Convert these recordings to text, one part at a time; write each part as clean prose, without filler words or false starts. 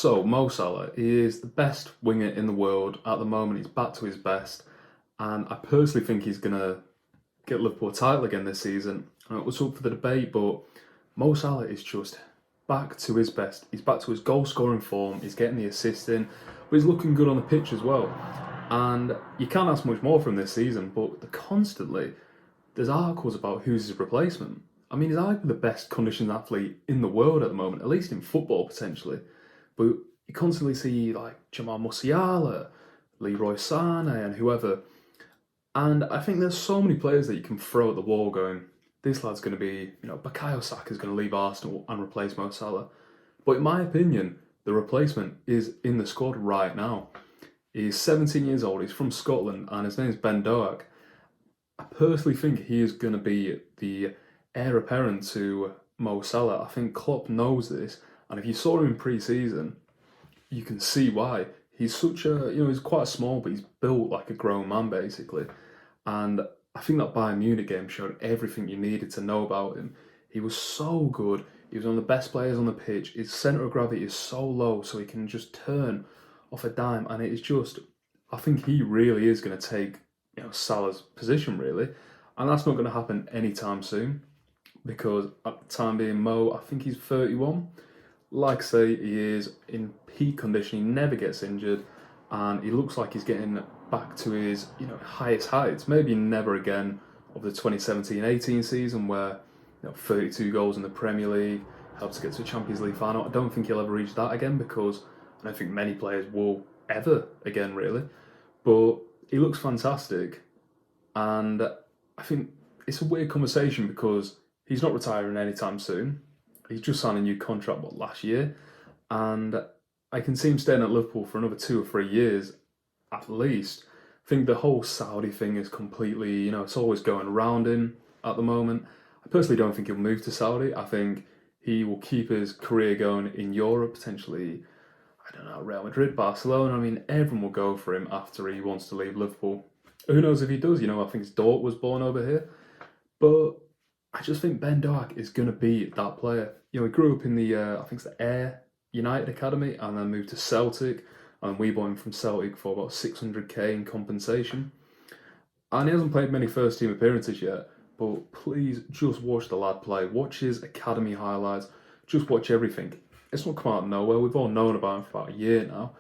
So, Mo Salah is the best winger in the world at the moment. He's back to his best. And I personally think he's going to get Liverpool a title again this season. And it was up for the debate, but Mo Salah is just back to his best. He's back to his goal-scoring form. He's getting the assist in, but he's looking good on the pitch as well. And you can't ask much more from this season, but there's articles about who's his replacement. I mean, he's arguably the best conditioned athlete in the world at the moment, at least in football potentially. But you constantly see like Jamal Musiala, Leroy Sane, and whoever. And I think there's so many players that you can throw at the wall going, this lad's going to be, Bukayo Saka's going to leave Arsenal and replace Mo Salah. But in my opinion, the replacement is in the squad right now. He's 17 years old, he's from Scotland, and his name's Ben Doak. I personally think he is going to be the heir apparent to Mo Salah. I think Klopp knows this, and if you saw him in pre-season, you can see why. He's such a, he's quite small, but he's built like a grown man basically. And I think that Bayern Munich game showed everything you needed to know about him. He was so good. He was one of the best players on the pitch. His centre of gravity is so low, so he can just turn off a dime. And it is just, I think he really is going to take, Salah's position really. And that's not going to happen anytime soon, because at the time being, Mo, I think he's 31. Like I say, he is in peak condition. He never gets injured, and he looks like he's getting back to his highest heights. Maybe never again of the 2017-18 season where 32 goals in the Premier League, helped to get to a Champions League final. I don't think he'll ever reach that again, because I don't think many players will ever again really. But he looks fantastic, and I think it's a weird conversation because he's not retiring anytime soon. He's just signed a new contract, last year? And I can see him staying at Liverpool for another 2 or 3 years, at least. I think the whole Saudi thing is completely, it's always going around him at the moment. I personally don't think he'll move to Saudi. I think he will keep his career going in Europe, potentially, I don't know, Real Madrid, Barcelona. I mean, everyone will go for him after he wants to leave Liverpool. Who knows if he does? I think his daughter was born over here. But I just think Ben Doak is going to be that player. He grew up in the, I think it's the Ayr United Academy, and then moved to Celtic, and we bought him from Celtic for about 600k in compensation. And he hasn't played many first team appearances yet, but please just watch the lad play. Watch his academy highlights. Just watch everything. It's not come out of nowhere. We've all known about him for about a year now,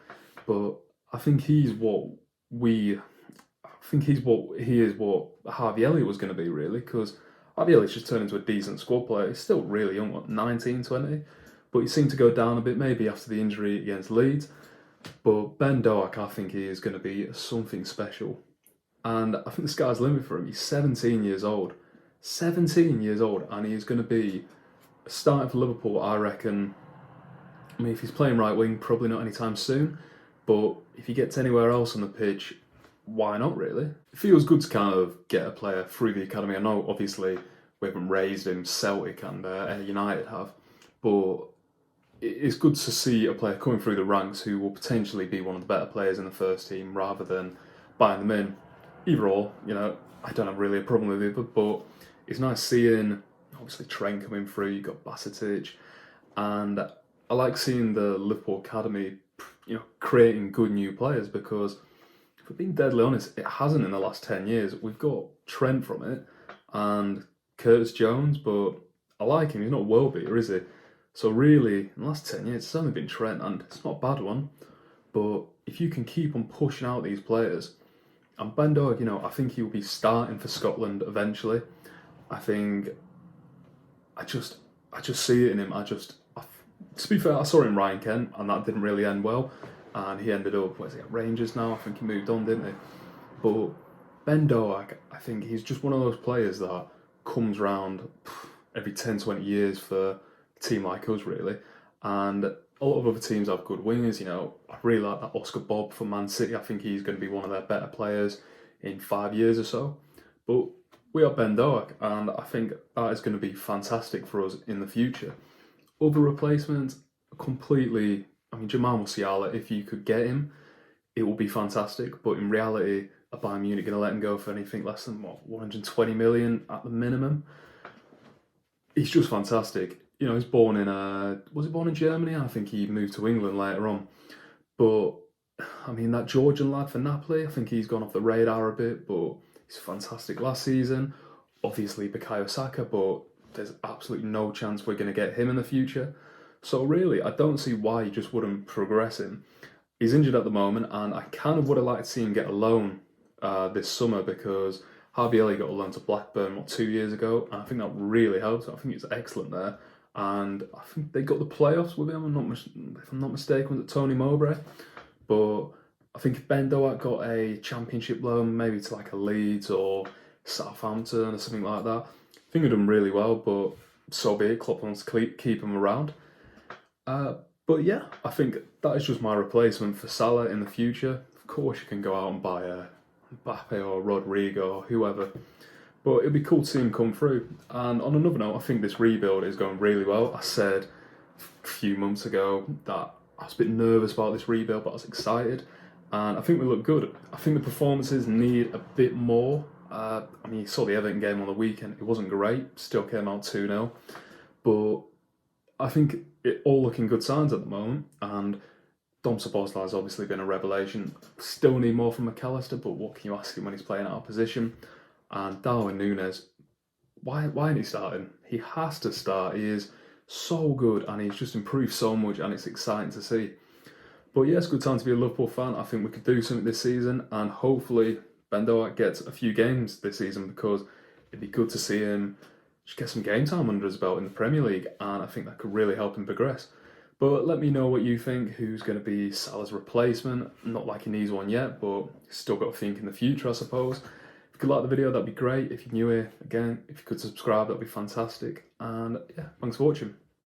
but I think he is what Harvey Elliott was going to be really, because Harvey Elliott's just turned into a decent squad player. He's still really young, 19, 20? But he seemed to go down a bit, maybe after the injury against Leeds. But Ben Doak, I think he is going to be something special. And I think the sky's the limit for him. He's 17 years old. 17 years old, and he's going to be starting for Liverpool, I reckon. I mean, if he's playing right wing, probably not anytime soon. But if he gets anywhere else on the pitch, why not really? It feels good to kind of get a player through the academy. I know obviously we haven't raised him, Celtic and United have, but it's good to see a player coming through the ranks who will potentially be one of the better players in the first team rather than buying them in. Either or, I don't have really a problem with either, but it's nice seeing obviously Trent coming through, you've got Basetic, and I like seeing the Liverpool academy, creating good new players, because if we're being deadly honest, it hasn't in the last 10 years. We've got Trent from it and Curtis Jones, but I like him. He's not a world beater, is he? So really, in the last 10 years, it's only been Trent, and it's not a bad one. But if you can keep on pushing out these players, and Ben Doak, I think he'll be starting for Scotland eventually. I just see it in him. To be fair, I saw him in Ryan Kent, and that didn't really end well. And he ended up, at Rangers now? I think he moved on, didn't he? But Ben Doak, I think he's just one of those players that comes round every 10, 20 years for a team like us, really. And a lot of other teams have good wingers, I really like that Oscar Bob from Man City. I think he's going to be one of their better players in 5 years or so. But we are Ben Doak, and I think that is going to be fantastic for us in the future. Other replacements, completely... I mean, Jamal Musiala, if you could get him, it will be fantastic. But in reality, are Bayern Munich going to let him go for anything less than, 120 million at the minimum? He's just fantastic. you know, he's born in was he born in Germany? I think he moved to England later on. But I mean, that Georgian lad for Napoli, I think he's gone off the radar a bit, but he's fantastic last season. Obviously, Bukayo Saka, but there's absolutely no chance we're going to get him in the future. So really, I don't see why he just wouldn't progress him. He's injured at the moment, and I kind of would have liked to see him get a loan this summer because Harvey Elliott got a loan to Blackburn 2 years ago, and I think that really helped. I think it's excellent there, and I think they got the playoffs with him. If I'm not mistaken, was it Tony Mowbray? But I think if Ben Doak got a championship loan, maybe to like a Leeds or Southampton or something like that, I think he'd done really well. But so be it. Klopp wants to keep him around. But yeah, I think that is just my replacement for Salah in the future. Of course, you can go out and buy a Mbappe or Rodrigo or whoever, but it'd be cool to see him come through. And on another note, I think this rebuild is going really well. I said a few months ago that I was a bit nervous about this rebuild, but I was excited, and I think we look good. I think the performances need a bit more. I mean, you saw the Everton game on the weekend. It wasn't great. Still came out 2-0, but I think it all looking good signs at the moment, and Dom Szoboszlai has obviously been a revelation. Still need more from McAllister, but what can you ask him when he's playing out of position? And Darwin Núñez, why isn't he starting? He has to start. He is so good, and he's just improved so much, and it's exciting to see. But yeah, it's a good time to be a Liverpool fan. I think we could do something this season, and hopefully Ben Doak gets a few games this season because it'd be good to see him just get some game time under his belt in the Premier League, and I think that could really help him progress. But let me know what you think, who's going to be Salah's replacement. Not like he needs one yet, but still got to think in the future, I suppose. If you could like the video, that'd be great. If you're new here, again, if you could subscribe, that'd be fantastic. And yeah, thanks for watching.